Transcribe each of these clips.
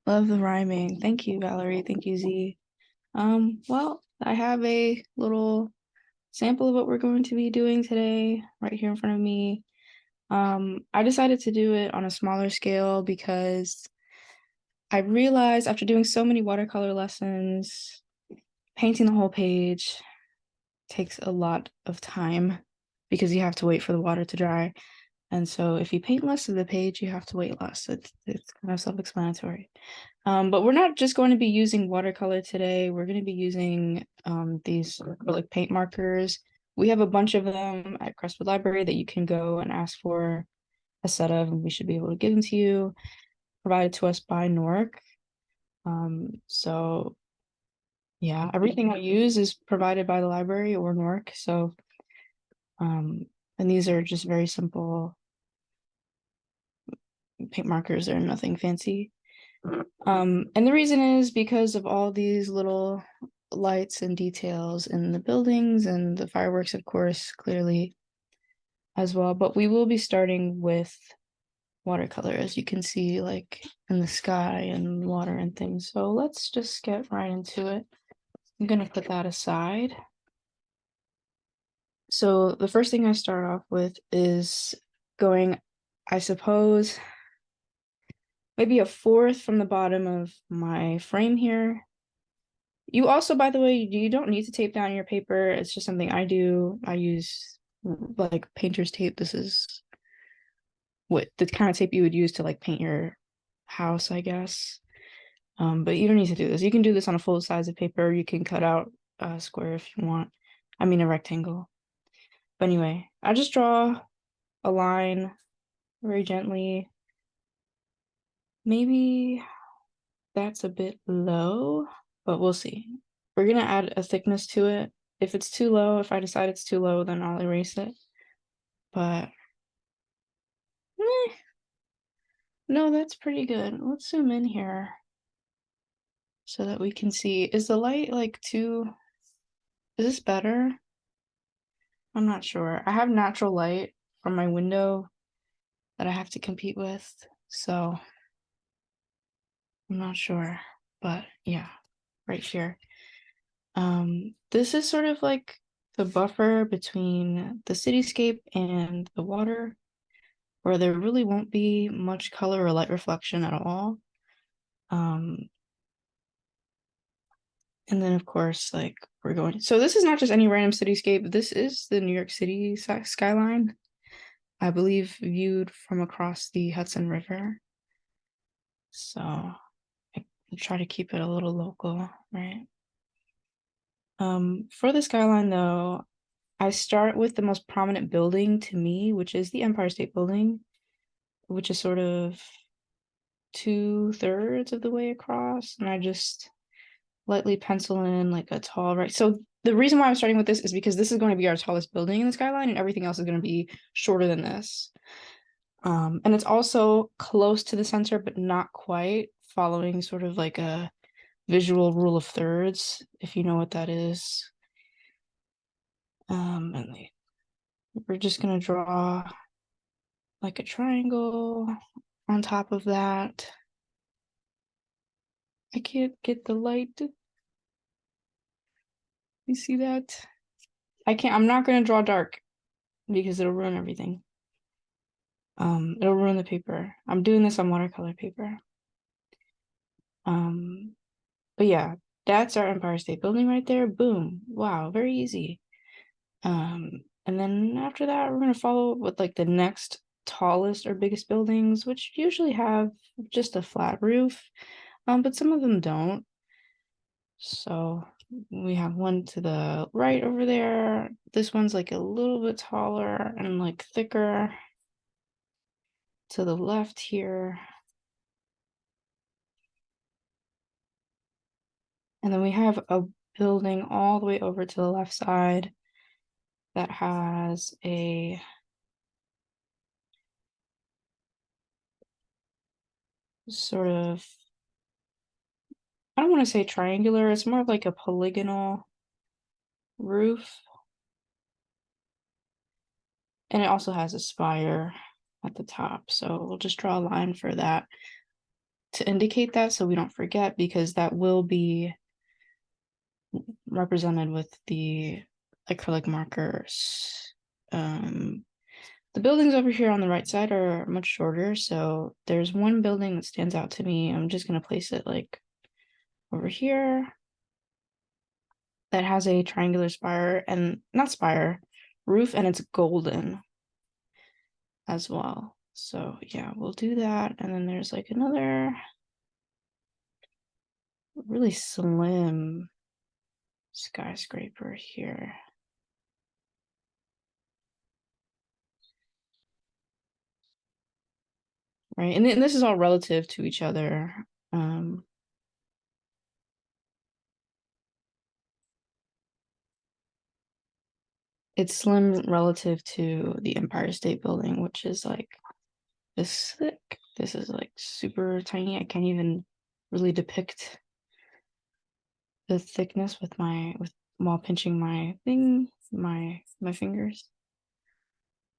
Love the rhyming. Thank you, Valerie. Thank you, Z. Well, I have a little sample of what we're going to be doing today right here in front of me. I decided to do it on a smaller scale because I realized after doing so many watercolor lessons, painting the whole page takes a lot of time because you have to wait for the water to dry. And so if you paint less of the page, you have to wait less. It's kind of self-explanatory. But we're not just going to be using watercolor today. We're going to be using these acrylic paint markers. We have a bunch of them at Crestwood Library that you can go and ask for a set of, and we should be able to give them to you, provided to us by Nork. So yeah, everything I use is provided by the library or Nork. So, and these are just very simple paint markers. They're nothing fancy. And the reason is because of all these little lights and details in the buildings and the fireworks, of course, clearly as well. But we will be starting with watercolor, as you can see, like in the sky and water and things. So let's just get right into it. I'm gonna put that aside. So the first thing I start off with is going, I suppose, maybe a fourth from the bottom of my frame here. You also, by the way, you don't need to tape down your paper. It's just something I do. I use like painter's tape. This is what the kind of tape you would use to like paint your house, I guess. But you don't need to do this. You can do this on a full size of paper. You can cut out a square if you want. I mean a rectangle. But anyway, I just draw a line very gently. Maybe that's a bit low, but we'll see. We're gonna add a thickness to it. If it's too low, if I decide it's too low, then I'll erase it. But no, that's pretty good. Let's zoom in here so that we can see. Is the light like too, is this better? I'm not sure. I have natural light from my window that I have to compete with, so I'm not sure. But yeah, right here. This is sort of like the buffer between the cityscape and the water, where there really won't be much color or light reflection at all. And then of course, like we're going, so this is not just any random cityscape. This is the New York City skyline, I believe, viewed from across the Hudson River. So I try to keep it a little local, right? For the skyline though, I start with the most prominent building to me, which is the Empire State Building, which is sort of 2/3 of the way across, and I just lightly pencil in like a tall right. So the reason why I'm starting with this is because this is going to be our tallest building in the skyline, and everything else is going to be shorter than this. And it's also close to the center, but not quite, following sort of like a visual rule of thirds, if you know what that is. And we're just gonna draw like a triangle on top of that. I can't get the light. You see that? I'm not gonna draw dark because it'll ruin everything. It'll ruin the paper. I'm doing this on watercolor paper. But yeah, that's our Empire State Building right there. Boom. Wow, very easy. And then after that, we're gonna follow with like the next tallest or biggest buildings, which usually have just a flat roof, but some of them don't. So we have one to the right over there. This one's like a little bit taller and like thicker to the left here. And then we have a building all the way over to the left side that has a sort of, I don't want to say triangular, it's more of like a polygonal roof. And it also has a spire at the top. So we'll just draw a line for that to indicate that so we don't forget, because that will be represented with the acrylic markers. The buildings over here on the right side are much shorter, so there's one building that stands out to me. I'm just gonna place it like over here, that has a triangular spire, and not spire, roof, and it's golden as well. So yeah, we'll do that. And then there's like another really slim skyscraper here. Right, and this is all relative to each other. It's slim relative to the Empire State Building, which is like this thick. This is like super tiny. I can't even really depict the thickness with while pinching my fingers.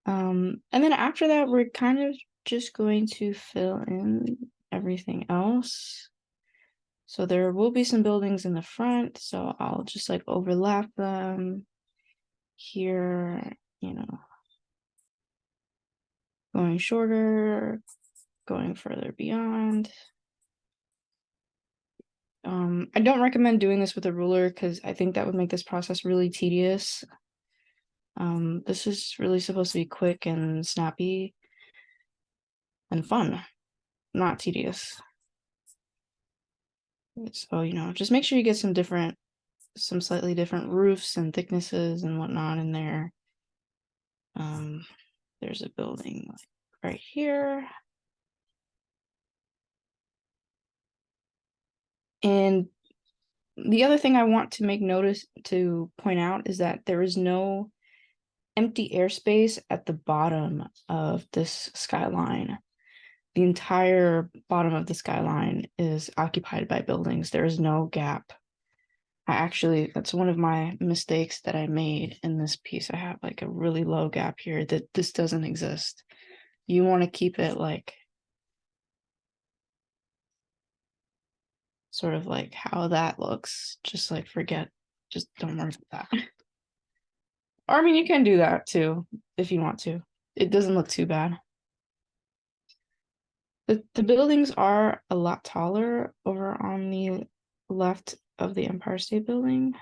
And then after that, we're kind of just going to fill in everything else. So there will be some buildings in the front, so I'll just like overlap them here, going shorter, going further beyond. I don't recommend doing this with a ruler because I think that would make this process really tedious. This is really supposed to be quick and snappy and fun, not tedious. So, just make sure you get some slightly different roofs and thicknesses and whatnot in there. There's a building right here. And the other thing I want to point out is that there is no empty airspace at the bottom of this skyline. The entire bottom of the skyline is occupied by buildings. There is no gap. That's one of my mistakes that I made in this piece. I have like a really low gap here that this doesn't exist. You want to keep it like sort of like how that looks. Just like just don't worry about that. Or I mean, you can do that too if you want to. It doesn't look too bad. The buildings are a lot taller over on the left of the Empire State Building.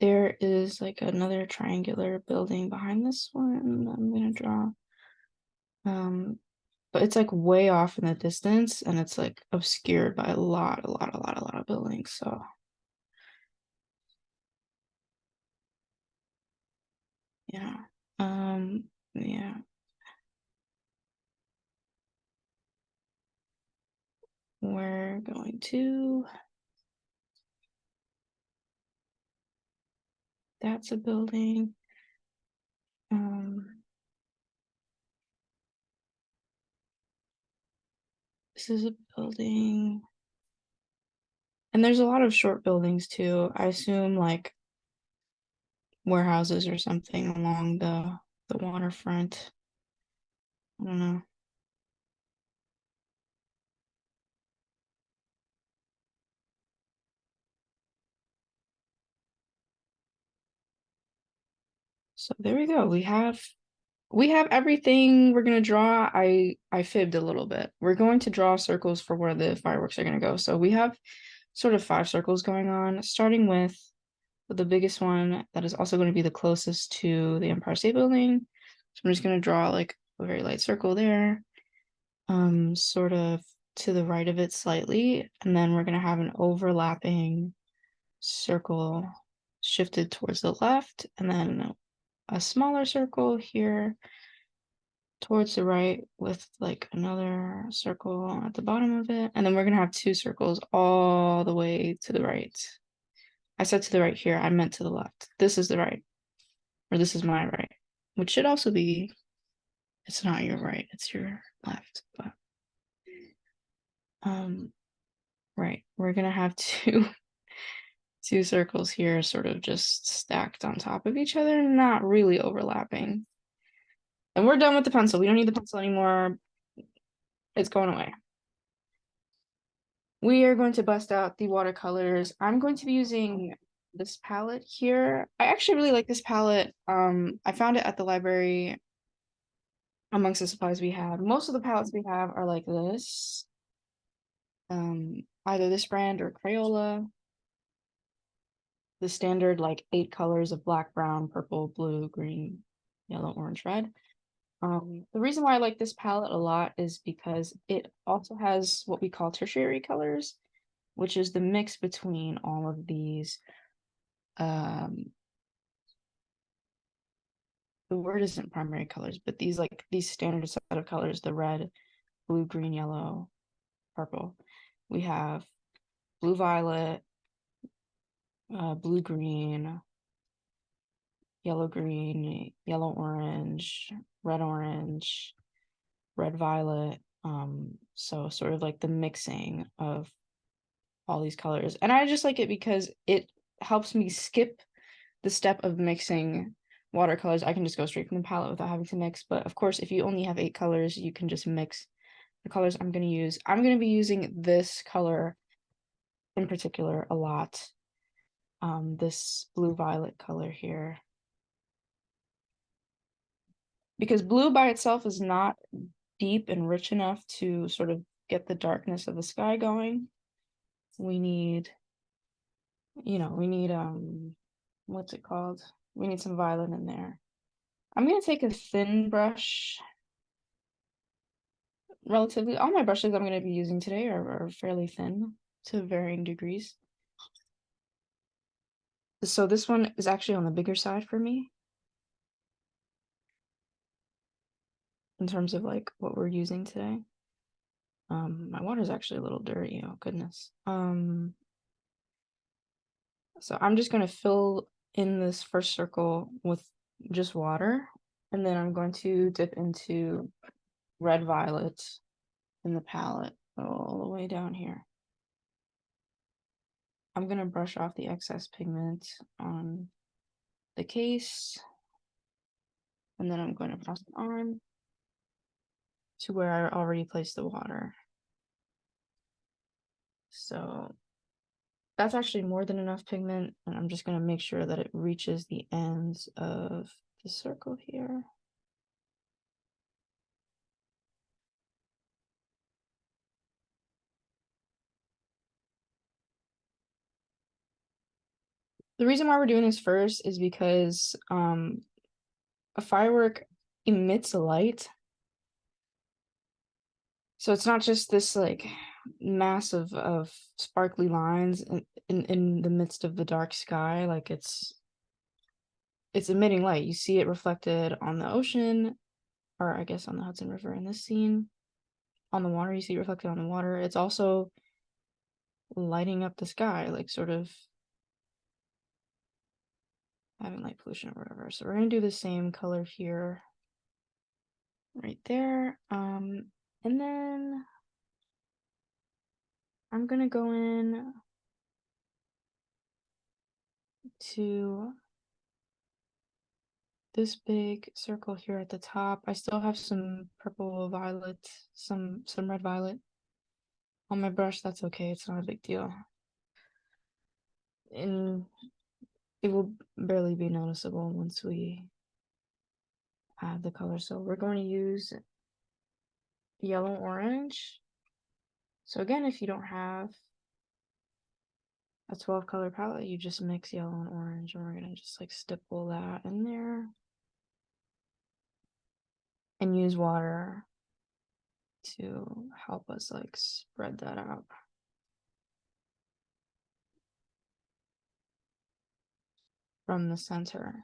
There is like another triangular building behind this one I'm gonna draw. But it's like way off in the distance and it's like obscured by a lot of buildings. So yeah. Yeah. We're going to, that's a building. This is a building. And there's a lot of short buildings too. I assume like warehouses or something along the waterfront. I don't know. So there we go. We have everything we're gonna draw. I fibbed a little bit. We're going to draw circles for where the fireworks are gonna go. So we have sort of 5 circles going on, starting with the biggest one that is also going to be the closest to the Empire State Building. So I'm just gonna draw like a very light circle there, sort of to the right of it slightly, and then we're gonna have an overlapping circle shifted towards the left, and then a smaller circle here towards the right with like another circle at the bottom of it. And then we're gonna have 2 circles all the way to the right. I said to the right here, I meant to the left. This is the right, or this is my right, which should also be, it's not your right, it's your left, but right, we're gonna have two circles here sort of just stacked on top of each other, not really overlapping. And we're done with the pencil. We don't need the pencil anymore. It's going away. We are going to bust out the watercolors. I'm going to be using this palette here. I actually really like this palette. I found it at the library amongst the supplies we have. Most of the palettes we have are like this. Either this brand or Crayola. The standard like 8 colors of black, brown, purple, blue, green, yellow, orange, red. The reason why I like this palette a lot is because it also has what we call tertiary colors, which is the mix between all of these. The word isn't primary colors, but these standard set of colors, the red, blue, green, yellow, purple. We have blue, violet, blue, green, yellow, green, yellow, orange, red, violet. So sort of like the mixing of all these colors. And I just like it because it helps me skip the step of mixing watercolors. I can just go straight from the palette without having to mix. But of course, if you only have 8 colors, you can just mix the colors I'm going to use. I'm going to be using this color in particular a lot. This blue violet color here. Because blue by itself is not deep and rich enough to sort of get the darkness of the sky going. We need, what's it called? We need some violet in there. I'm gonna take a thin brush. Relatively, all my brushes I'm gonna be using today are fairly thin to varying degrees. So this one is actually on the bigger side for me in terms of like what we're using today. My water's actually a little dirty, oh goodness. So I'm just gonna fill in this first circle with just water, and then I'm going to dip into red violet in the palette all the way down here. I'm gonna brush off the excess pigment on the case, and then I'm going to press it on to where I already placed the water. So that's actually more than enough pigment, and I'm just going to make sure that it reaches the ends of the circle here. The reason why we're doing this first is because a firework emits a light. So it's not just this like mass of sparkly lines in the midst of the dark sky. Like it's emitting light. You see it reflected on the ocean, or I guess on the Hudson River in this scene. On the water, you see it reflected on the water. It's also lighting up the sky, like sort of having light pollution or whatever. So we're gonna do the same color here, right there. And then I'm gonna go in to this big circle here at the top. I still have some purple violet, some red violet on my brush. That's okay, it's not a big deal. And it will barely be noticeable once we add the color. So we're going to use yellow orange. So again, if you don't have a 12 color palette, you just mix yellow and orange, and we're gonna just like stipple that in there and use water to help us like spread that out from the center,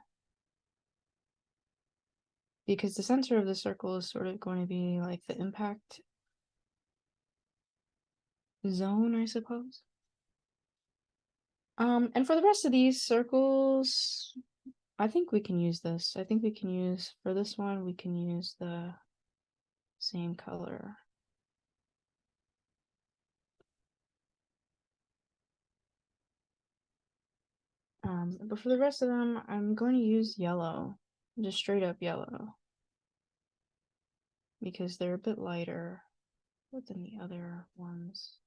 because the center of the circle is sort of going to be like the impact zone, I suppose. And for the rest of these circles, I think we can use this. I think we can use, for this one, we can use the same color. But for the rest of them, I'm going to use yellow, just straight up yellow. because they're a bit lighter than the other ones.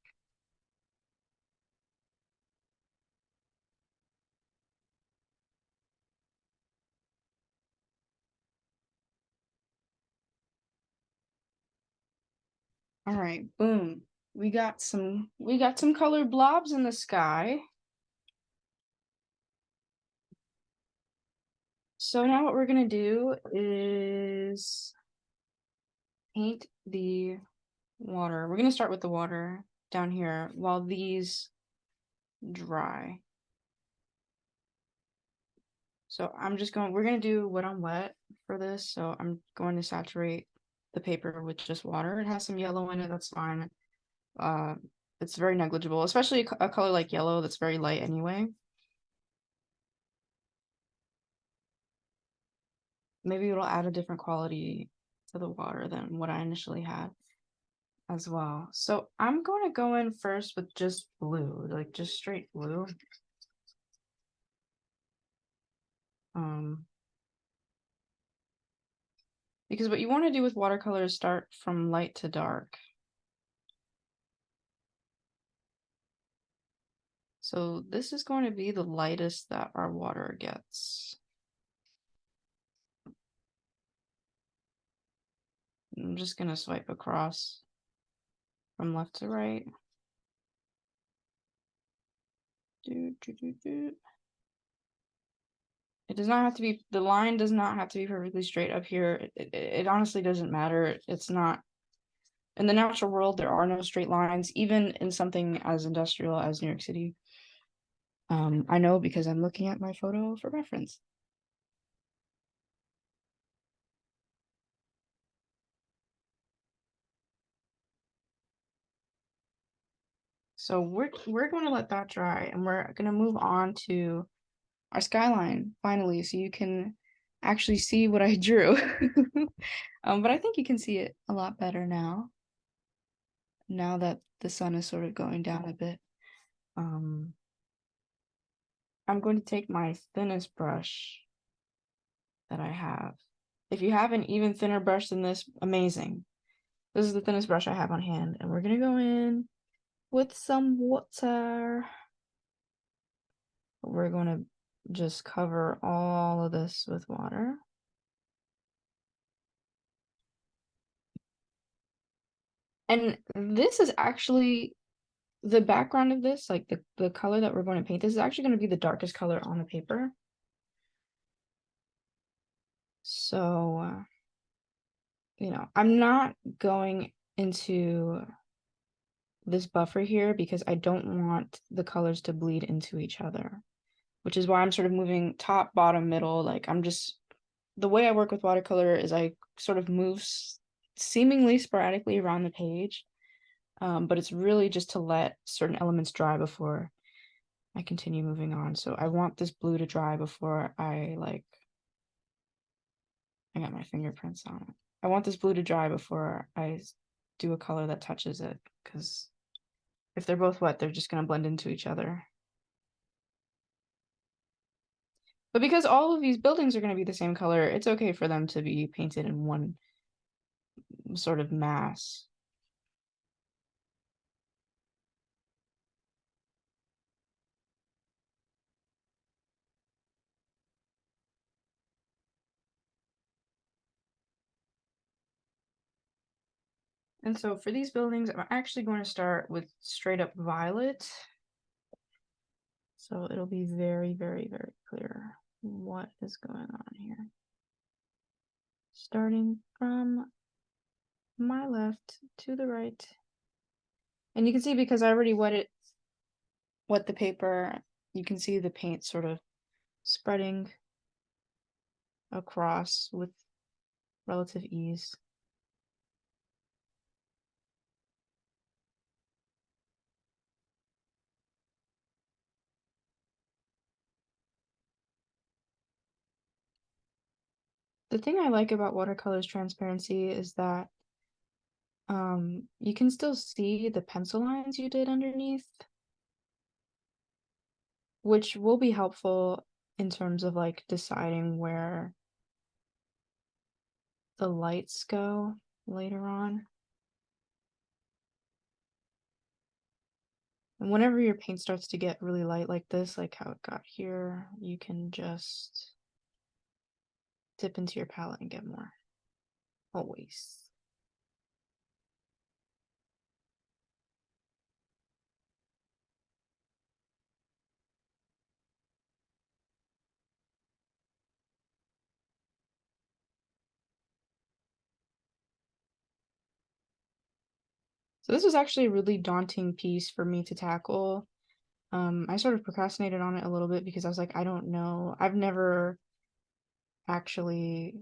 All right, boom. We got some colored blobs in the sky. So now what we're gonna do is paint the water. We're gonna start with the water down here while these dry. So we're gonna do wet on wet for this. So I'm going to saturate the paper with just water. It has some yellow in it, that's fine. It's very negligible, especially a color like yellow that's very light anyway. Maybe it'll add a different quality to the water than what I initially had as well. So I'm going to go in first with just blue, like just straight blue. Because what you want to do with watercolor is start from light to dark. So this is going to be the lightest that our water gets. I'm just going to swipe across from left to right. It does not have to be, the line does not have to be perfectly straight up here. It honestly doesn't matter. It's not, in the natural world, there are no straight lines, even in something as industrial as New York City. I know because I'm looking at my photo for reference. So we're going to let that dry, and we're going to move on to our skyline finally, so you can actually see what I drew. But I think you can see it a lot better now that the sun is sort of going down a bit. I'm going to take my thinnest brush that I have. If you have an even thinner brush than this, amazing. This is the thinnest brush I have on hand, and we're gonna go in with some water. We're going to just cover all of this with water. And this is actually the background of this, like the color that we're going to paint, this is actually going to be the darkest color on the paper. So, you know, I'm not going into this buffer here because I don't want the colors to bleed into each other, which is why I'm sort of moving top, bottom, middle. Like the way I work with watercolor is I sort of move seemingly sporadically around the page, but it's really just to let certain elements dry before I continue moving on. So I want this blue to dry before I got my fingerprints on it. I want this blue to dry before I do a color that touches it, because if they're both wet, they're just going to blend into each other. But because all of these buildings are going to be the same color, it's okay for them to be painted in one sort of mass. And so for these buildings, I'm actually going to start with straight up violet. So it'll be very, very, very clear what is going on here. Starting from my left to the right. And you can see, because I already wet the paper, you can see the paint sort of spreading across with relative ease. The thing I like about watercolor's transparency is that you can still see the pencil lines you did underneath, which will be helpful in terms of like deciding where the lights go. later on. And whenever your paint starts to get really light like this, like how it got here, you can just dip into your palette and get more. Always. So this was actually a really daunting piece for me to tackle. I sort of procrastinated on it a little bit because I was like, I don't know. I've never actually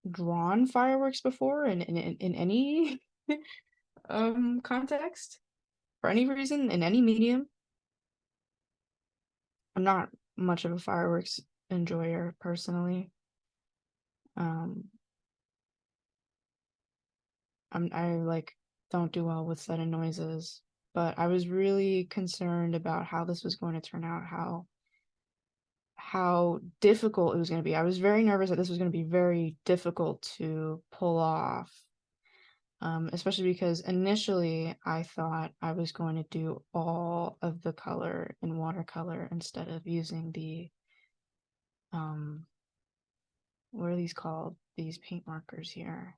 drawn fireworks before in any context, for any reason, in any medium. I'm not much of a fireworks enjoyer personally. Um, I like don't do well with sudden noises, but I was really concerned about how this was going to turn out, how difficult it was going to be. I was very nervous that this was going to be very difficult to pull off. Especially because initially I thought I was going to do all of the color in watercolor instead of using the what are these called? These paint markers here.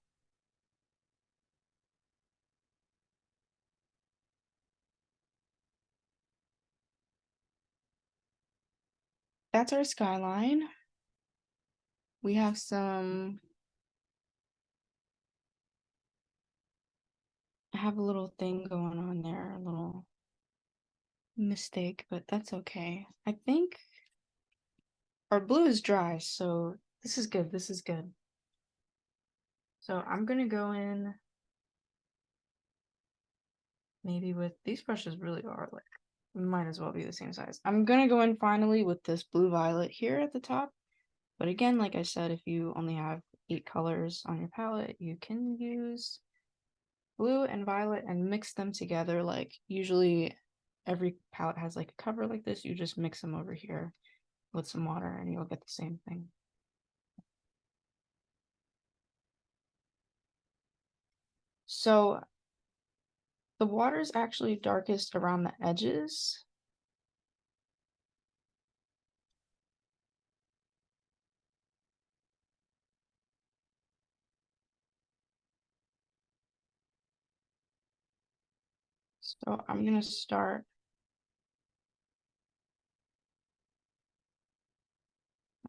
That's our skyline. We have I have a little thing going on there, a little mistake, but that's okay. I think our blue is dry, so this is good. This is good. So I'm gonna go in maybe with these brushes really are like might as well be the same size. I'm gonna go in finally with this blue violet here at the top. But again, like I said, if you only have 8 colors on your palette, you can use blue and violet and mix them together. Like usually every palette has like a cover like this. You just mix them over here with some water and you'll get the same thing. So the water is actually darkest around the edges. So I'm gonna start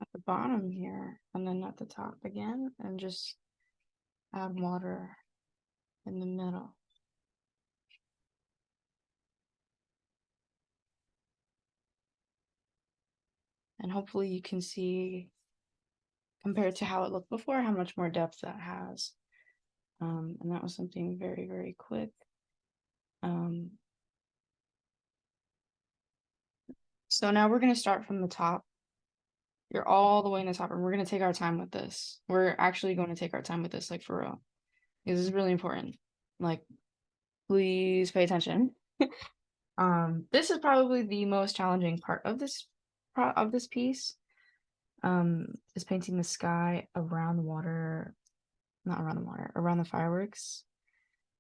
at the bottom here and then at the top again and just add water in the middle. And hopefully you can see, compared to how it looked before, how much more depth that has. And that was something very, very quick. Um, so now we're going to start from the top. You're all the way in the top, and we're going to take our time with this. We're actually going to take our time with this, like for real. This is really important. Like, please pay attention. This is probably the most challenging part of this piece. Is painting the sky around the water, not around the water, around the fireworks.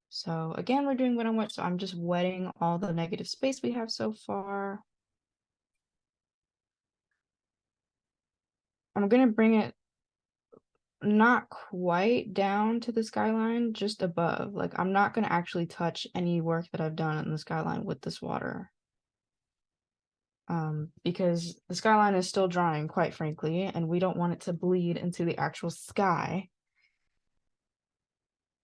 So again, we're doing wet on wet, so I'm just wetting all the negative space we have so far. I'm gonna bring it not quite down to the skyline, just above. Like I'm not gonna actually touch any work that I've done in the skyline with this water. Because the skyline is still drying, quite frankly, and we don't want it to bleed into the actual sky.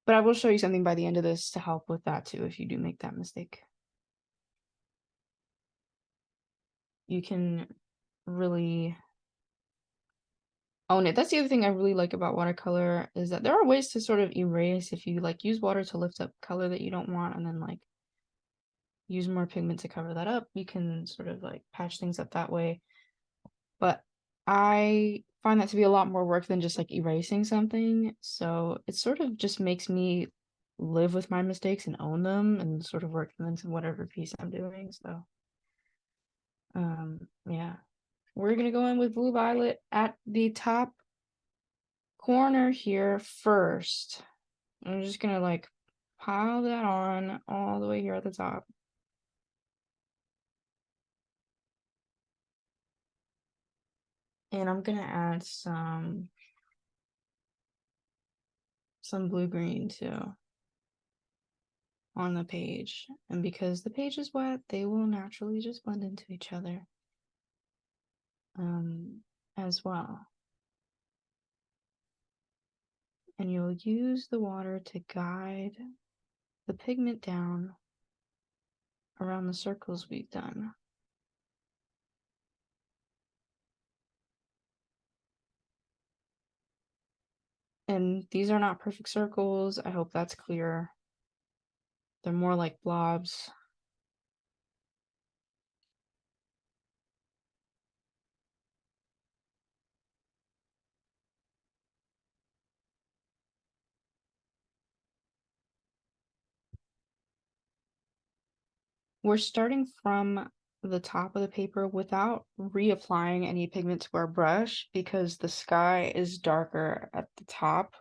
But I will show you something by the end of this to help with that too, if you do make that mistake. You can really own it. That's the other thing I really like about watercolor is that there are ways to sort of erase if you like use water to lift up color that you don't want and then like use more pigment to cover that up. You can sort of like patch things up that way. But I find that to be a lot more work than just like erasing something. So it sort of just makes me live with my mistakes and own them and sort of work them into whatever piece I'm doing. So yeah. We're gonna go in with blue violet at the top corner here first. I'm just gonna like pile that on all the way here at the top. And I'm gonna add some blue green too on the page. And because the page is wet, they will naturally just blend into each other as well. And you'll use the water to guide the pigment down around the circles we've done. And these are not perfect circles. I hope that's clear. They're more like blobs. We're starting from the top of the paper without reapplying any pigment to our brush because the sky is darker at the top,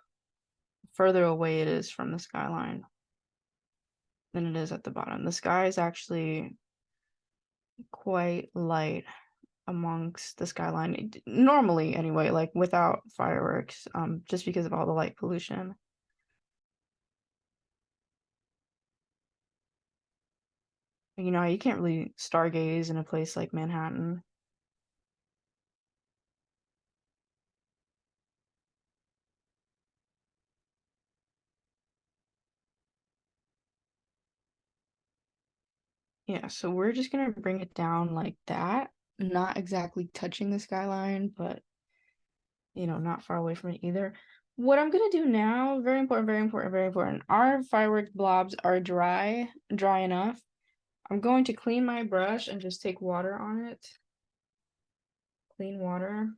further away it is from the skyline than it is at the bottom. The sky is actually quite light amongst the skyline, normally anyway, like without fireworks, just because of all the light pollution. You know, you can't really stargaze in a place like Manhattan. Yeah, so we're just gonna bring it down like that, not exactly touching the skyline, but you know, not far away from it either. What I'm gonna do now, very important, very important, very important. Our fireworks blobs are dry enough. I'm going to clean my brush and just take water on it, clean water,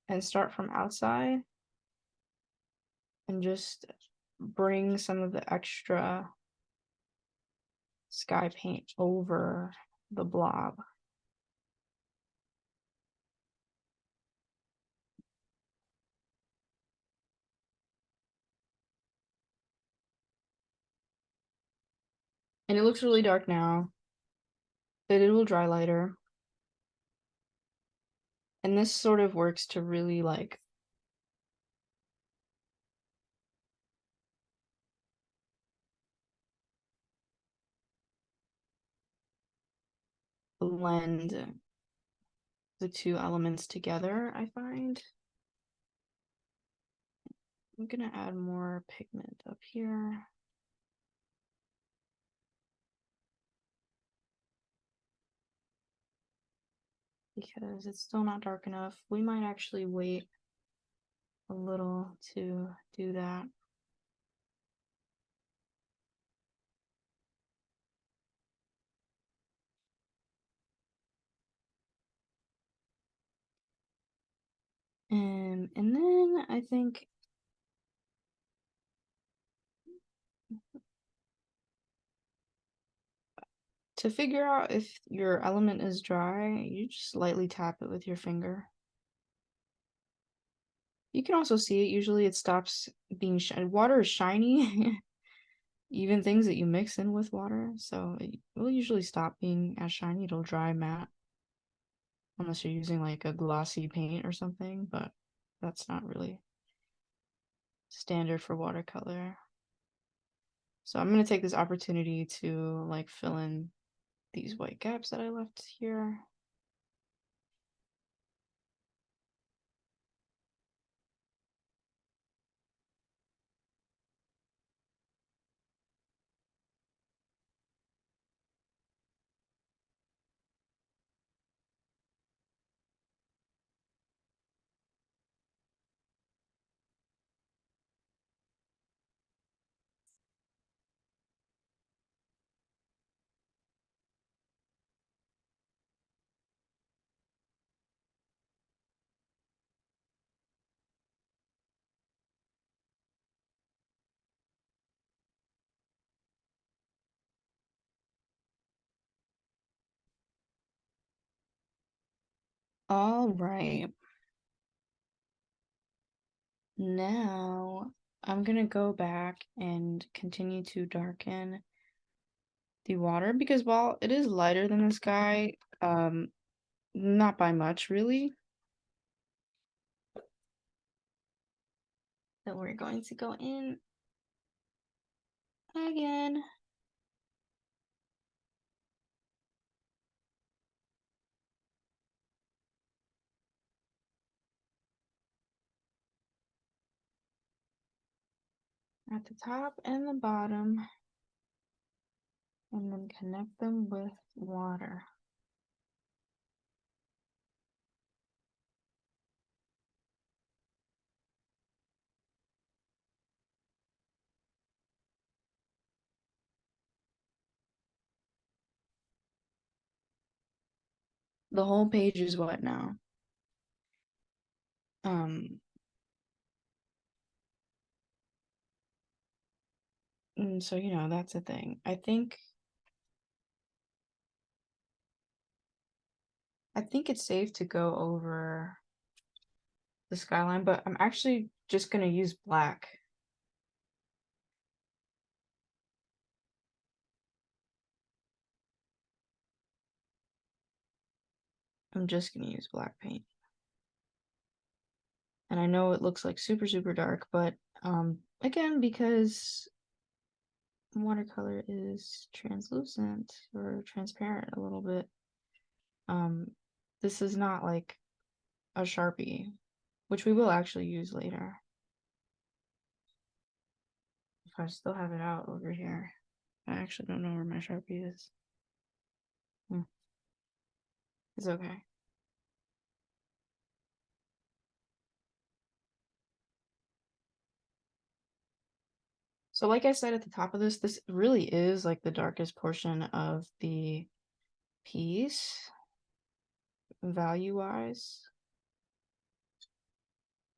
and start from outside and just bring some of the extra sky paint over the blob. And it looks really dark now, but it will dry later. And this sort of works to really like blend the two elements together, I find. I'm gonna add more pigment up here. Because it's still not dark enough. We might actually wait a little to do that. And then I think to figure out if your element is dry, you just lightly tap it with your finger. You can also see it. Usually it stops being shiny. Water is shiny, even things that you mix in with water. So it will usually stop being as shiny. It'll dry matte. Unless you're using like a glossy paint or something, but that's not really standard for watercolor. So I'm going to take this opportunity to like fill in these white gaps that I left here. All right. Now I'm gonna go back and continue to darken the water because while it is lighter than the sky, not by much really. Then we're going to go in again. At the top and the bottom, and then connect them with water. The whole page is wet now. Um, and so that's a thing. I think it's safe to go over the skyline, but I'm actually just gonna use black. I'm just gonna use black paint. And I know it looks like super, super dark, but again, because watercolor is translucent or transparent a little bit, um, this is not like a Sharpie, which we will actually use later. If I still have it out over here. I actually don't know where my Sharpie is. It's okay. So like I said at the top of this really is like the darkest portion of the piece, value-wise.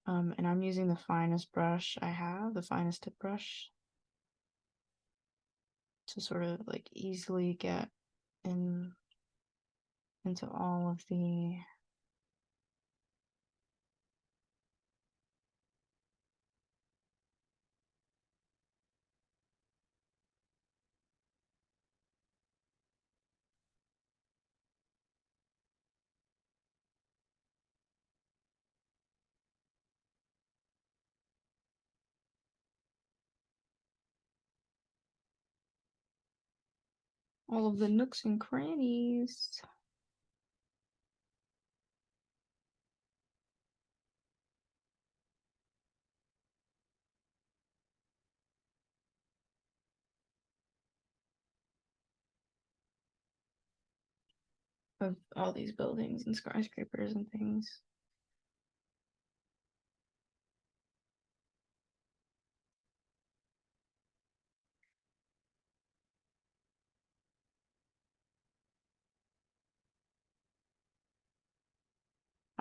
And I'm using the finest brush I have, the finest tip brush, to sort of like easily get in into all of the nooks and crannies of all these buildings and skyscrapers and things.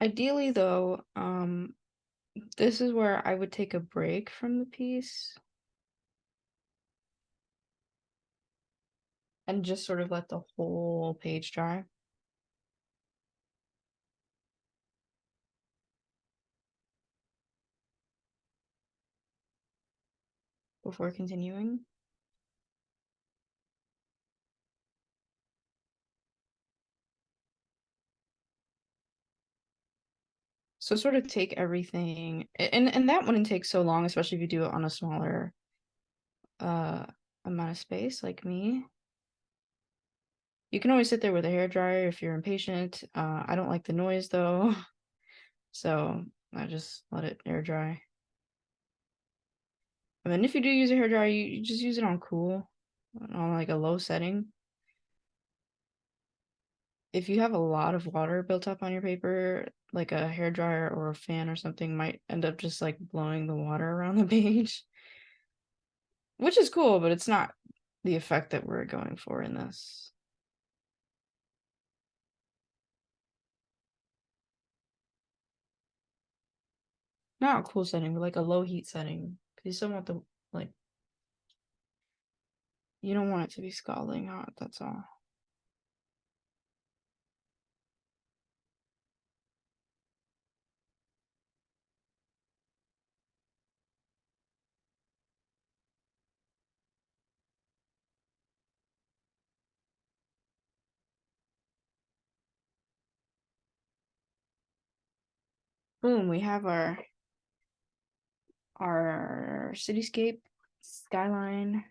Ideally, though, this is where I would take a break from the piece and just sort of let the whole page dry before continuing. So sort of take everything, and that wouldn't take so long, especially if you do it on a smaller uh amount of space like me. You can always sit there with a hair dryer if you're impatient. I don't like the noise though, so I just let it air dry. And then if you do use a hair dryer, you just use it on cool, on like a low setting. If you have a lot of water built up on your paper, like a hair dryer or a fan or something might end up just like blowing the water around the page, which is cool, but it's not the effect that we're going for in this. Not a cool setting, but like a low heat setting. Because you still want the, like, you don't want it to be scalding hot, that's all. boom, we have our cityscape skyline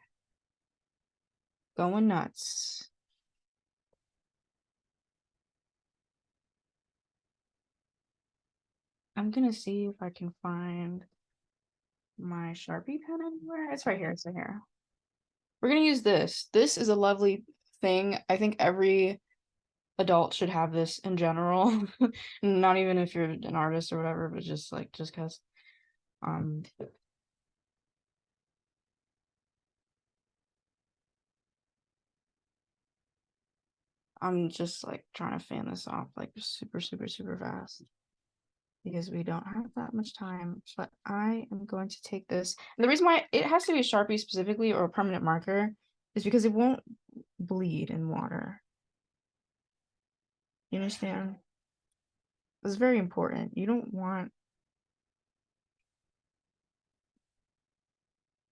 going nuts. I'm gonna see if I can find my Sharpie pen anywhere. It's right here. It's right here. We're gonna use this. This is a lovely thing. I think every adult should have this in general. Not even if you're an artist or whatever, but just like just because. Um, I'm just like trying to fan this off like super, super, super fast because we don't have that much time. But I am going to take this. And the reason why it has to be a Sharpie specifically or a permanent marker is because it won't bleed in water. You understand? It's very important. You don't want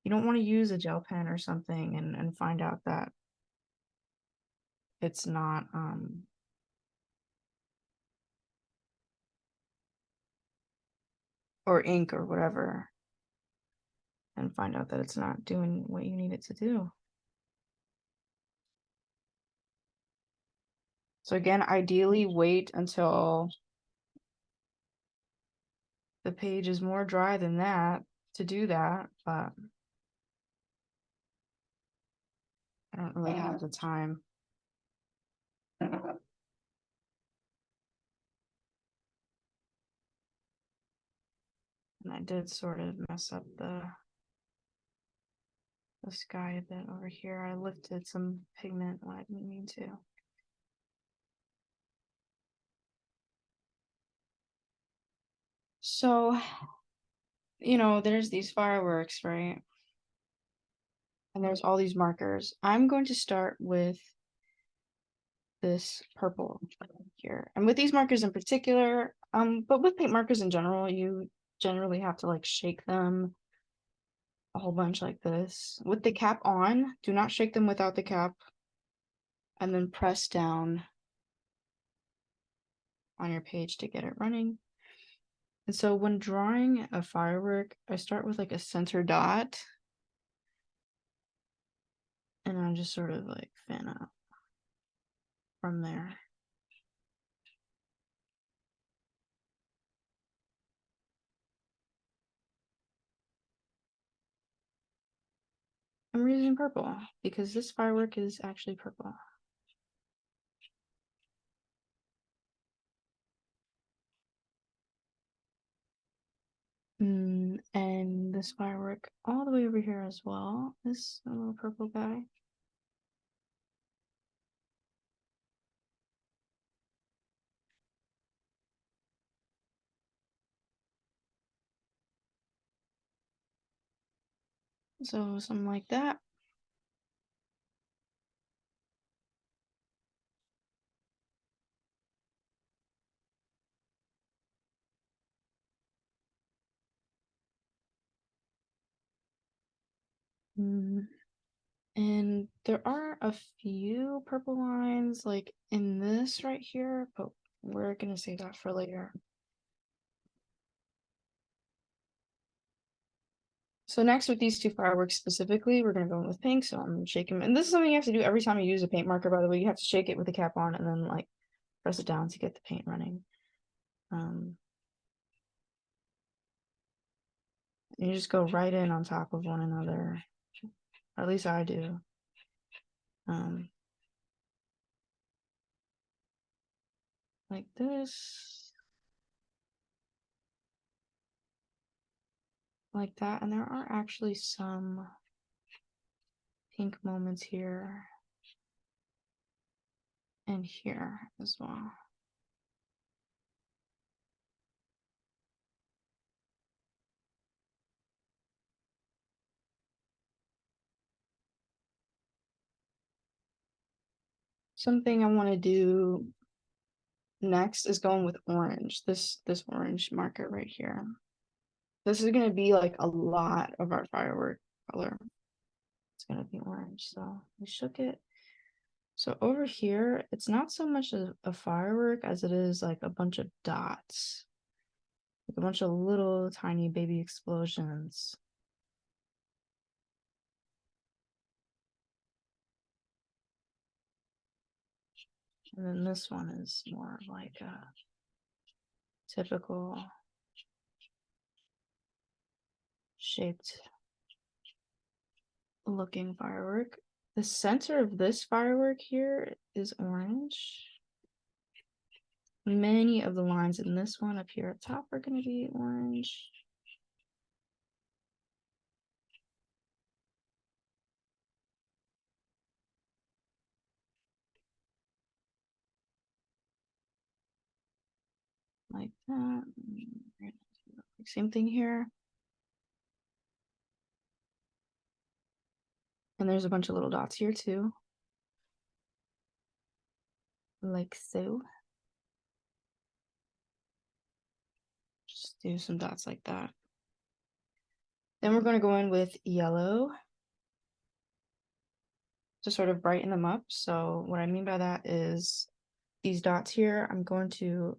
to use a gel pen or something and find out that it's not or ink or whatever, and find out that it's not doing what you need it to do. So again, ideally wait until the page is more dry than that to do that, but I don't really have the time. And I did sort of mess up the sky a bit over here. I lifted some pigment when I didn't mean to. So, there's these fireworks, right? And there's all these markers. I'm going to start with this purple here. And with these markers in particular, but with paint markers in general, you generally have to like shake them a whole bunch like this. With the cap on, do not shake them without the cap. And then press down on your page to get it running. And so when drawing a firework, I start with like a center dot. And I just sort of like fan out from there. I'm using purple because this firework is actually purple. And this firework all the way over here as well. This little purple guy. So something like that. And there are a few purple lines like in this right here, but we're gonna save that for later. So next with these two fireworks specifically, we're gonna go in with pink. So I'm shaking them. And this is something you have to do every time you use a paint marker, by the way. You have to shake it with the cap on and then like press it down to get the paint running. You just go right in on top of one another. Or at least I do. Like this. Like that. And there are actually some pink moments here and here as well. Something I want to do next is going with orange. This orange marker right here. This is going to be like a lot of our firework color. It's going to be orange. So we shook it. So over here, it's not so much a firework as it is like a bunch of dots. Like a bunch of little tiny baby explosions. And then this one is more of like a typical shaped looking firework. The center of this firework here is orange. Many of the lines in this one up here at top are going to be orange. Like that. Same thing here. And there's a bunch of little dots here too. Like so. Just do some dots like that. Then we're going to go in with yellow to sort of brighten them up. So what I mean by that is these dots here, I'm going to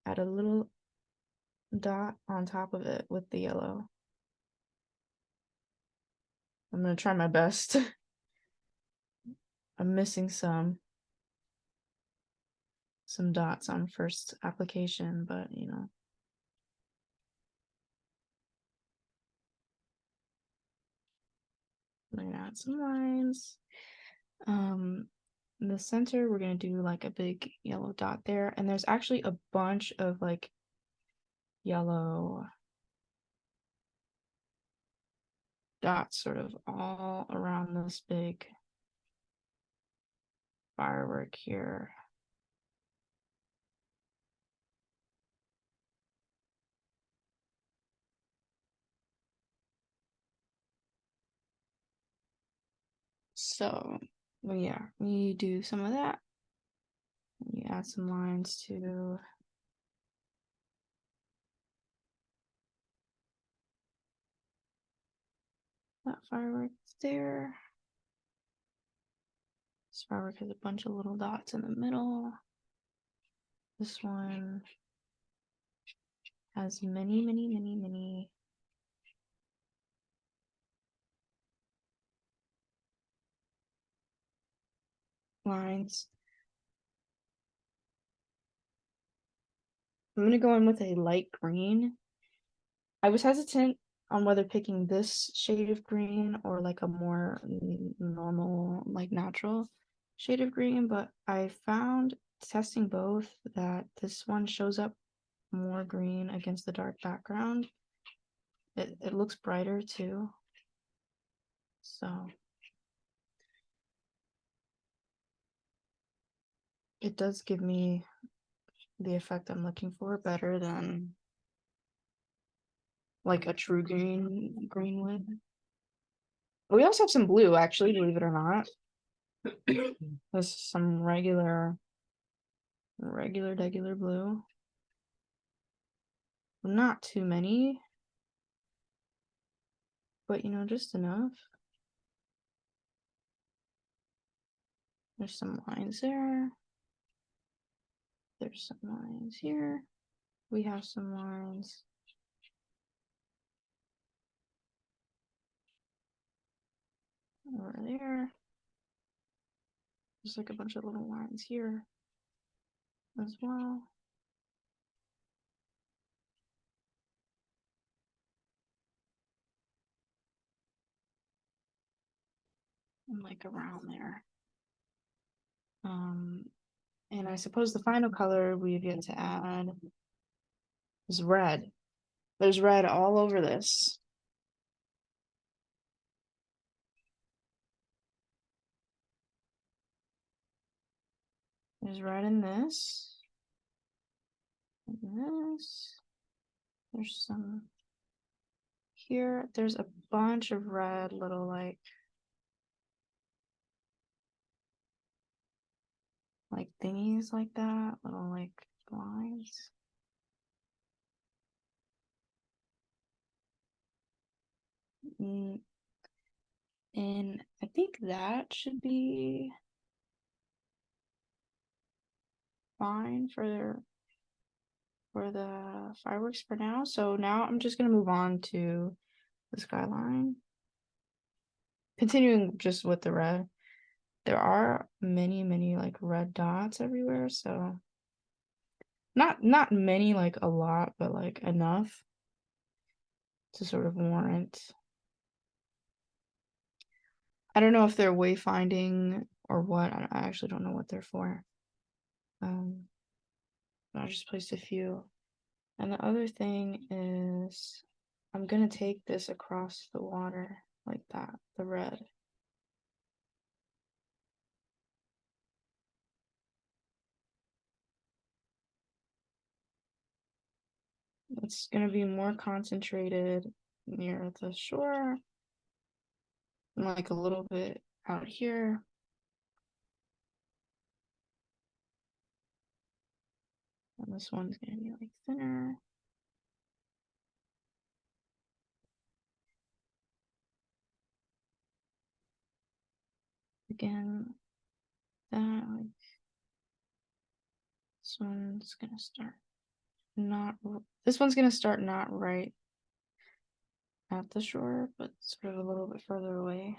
add a little dot on top of it with the yellow. I'm going to try my best. I'm missing some dots on first application, but you know. I'm gonna add some lines. In the center, we're gonna do like a big yellow dot there, and there's actually a bunch of like yellow dots sort of all around this big firework here. So, well, yeah, we do some of that. We add some lines to that firework there. This firework has a bunch of little dots in the middle. This one has many, many, many, many lines. I'm going to go in with a light green. I was hesitant on whether picking this shade of green or like a more normal, like natural shade of green, but I found testing both that this one shows up more green against the dark background. It looks brighter too. So it does give me the effect I'm looking for better than like a true green would. We also have some blue, actually, believe it or not. There's some regular blue. Not too many, but you know, just enough. There's some lines there. There's some lines here. We have some lines over there. There's like a bunch of little lines here as well. And like around there. And I suppose the final color we've yet to add is red. There's red all over this. There's red in this. And this. There's some here. There's a bunch of red little like thingies like that, little like lines. And I think that should be fine for for the fireworks for now. So now I'm just gonna move on to the skyline. Continuing just with the red. There are many like red dots everywhere, so not many, like a lot, but like enough to sort of warrant. I don't know if they're wayfinding or what. I actually don't know what they're for. Um, I just placed a few. And the other thing is I'm gonna take this across the water like that, the red. It's gonna be more concentrated near the shore and like a little bit out here. And this one's gonna be like thinner. Again, that like this one's gonna start not this one's gonna start not right at the shore, but sort of a little bit further away.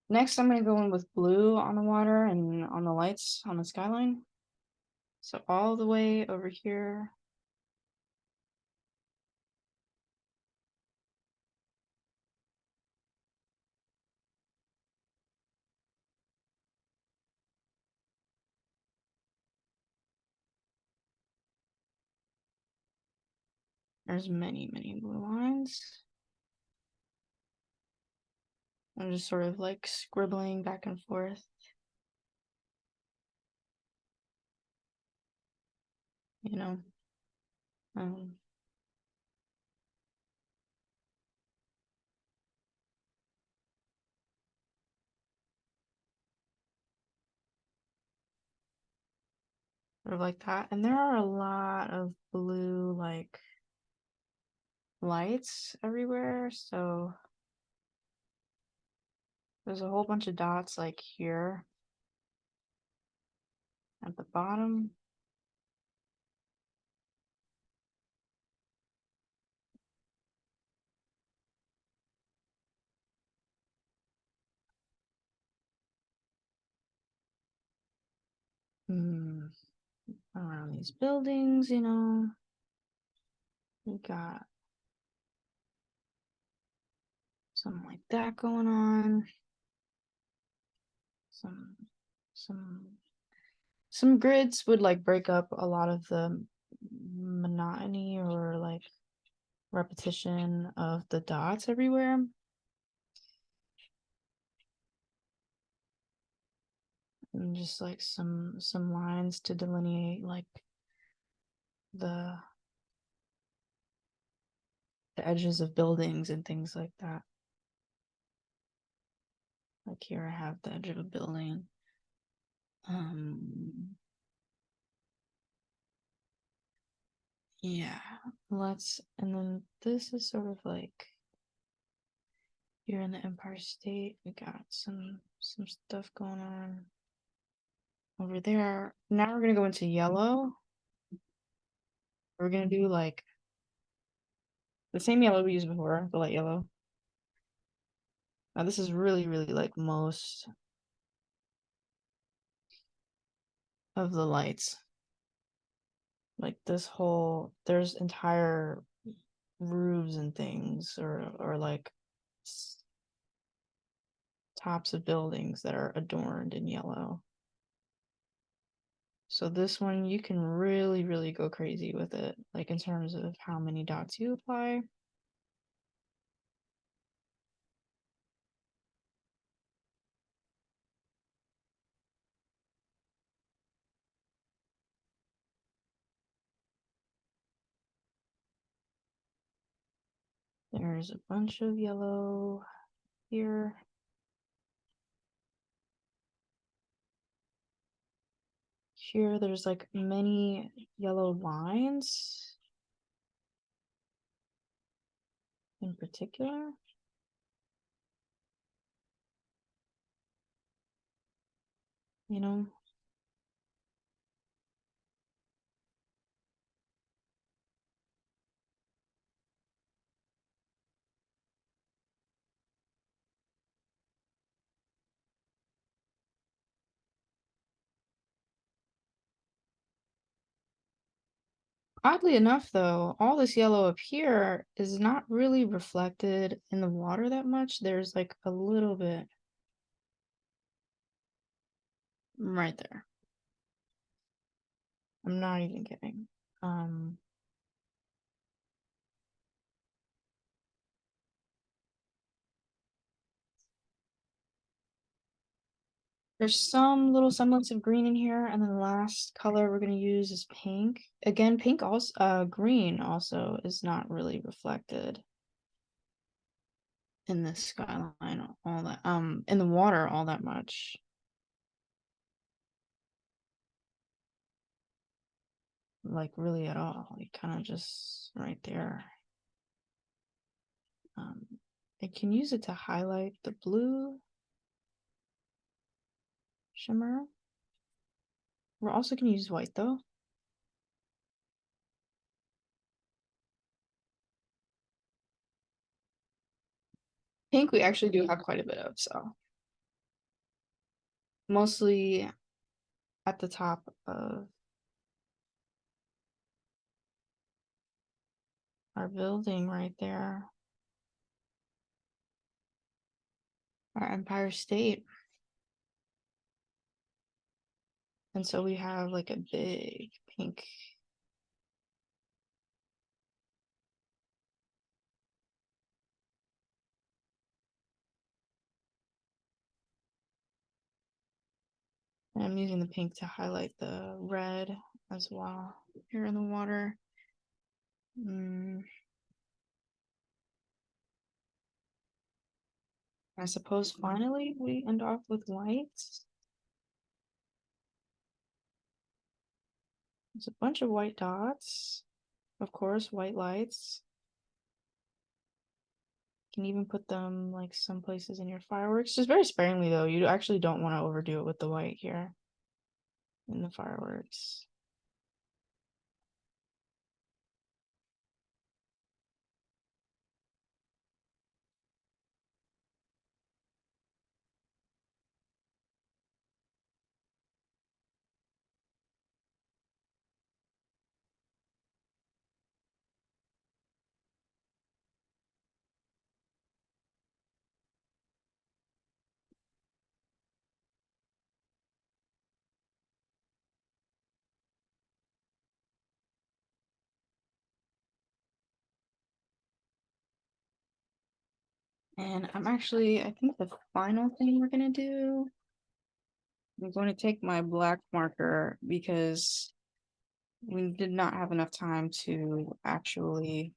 Next, I'm gonna go in with blue on the water and on the lights on the skyline. So all the way over here. There's many blue lines. I'm just sort of like scribbling back and forth. You know, um, sort of like that. And there are a lot of blue like lights everywhere. So there's a whole bunch of dots like here at the bottom. Around these buildings, you know, we got something like that going on. Some some some grids would like break up a lot of the monotony or like repetition of the dots everywhere. And just like some lines to delineate like the the edges of buildings and things like that. Like here I have the edge of a building. Yeah, and then this is sort of like here in the Empire State, we got some stuff going on over there. Now we're gonna go into yellow. We're gonna do like the same yellow we used before, the light yellow. Now this is really like most of the lights. Like this whole, there's entire roofs and things, or like tops of buildings that are adorned in yellow. So this one you can really go crazy with it, like in terms of how many dots you apply. There's a bunch of yellow here. Here, there's like many yellow lines in particular. You know, Oddly enough, though, all this yellow up here is not really reflected in the water that much. There's like a little bit right there. I'm not even kidding. Um, there's some little semblance of green in here, and then the last color we're gonna use is pink. Again, pink also, green also is not really reflected in the skyline all that, in the water all that much. Like really at all. Like kind of just right there. Um, I can use it to highlight the blue shimmer. We're also gonna use white though. Pink we actually do have quite a bit of, so mostly at the top of our building right there, our Empire State. And so we have like a big pink. And I'm using the pink to highlight the red as well here in the water. I suppose finally we end off with white. There's a bunch of white dots. Of course, white lights. You can even put them like some places in your fireworks. Just very sparingly though. You actually don't want to overdo it with the white here in the fireworks. And I think the final thing we're gonna do, I'm going to take my black marker because we did not have enough time to actually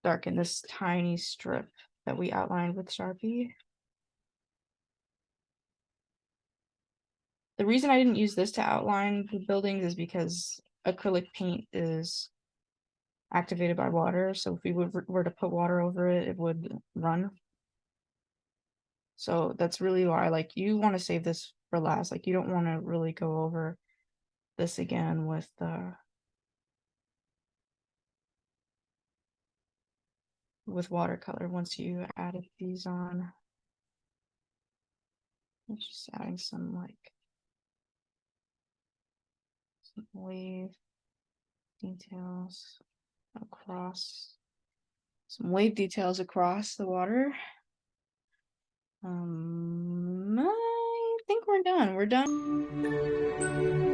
darken this tiny strip that we outlined with Sharpie. The reason I didn't use this to outline the buildings is because acrylic paint is activated by water. So if we were to put water over it, it would run. So that's really why, like, you want to save this for last. Like, you don't want to really go over this again with watercolor once you added these on. I'm just adding some like some wave details across the water. I think we're done. We're done.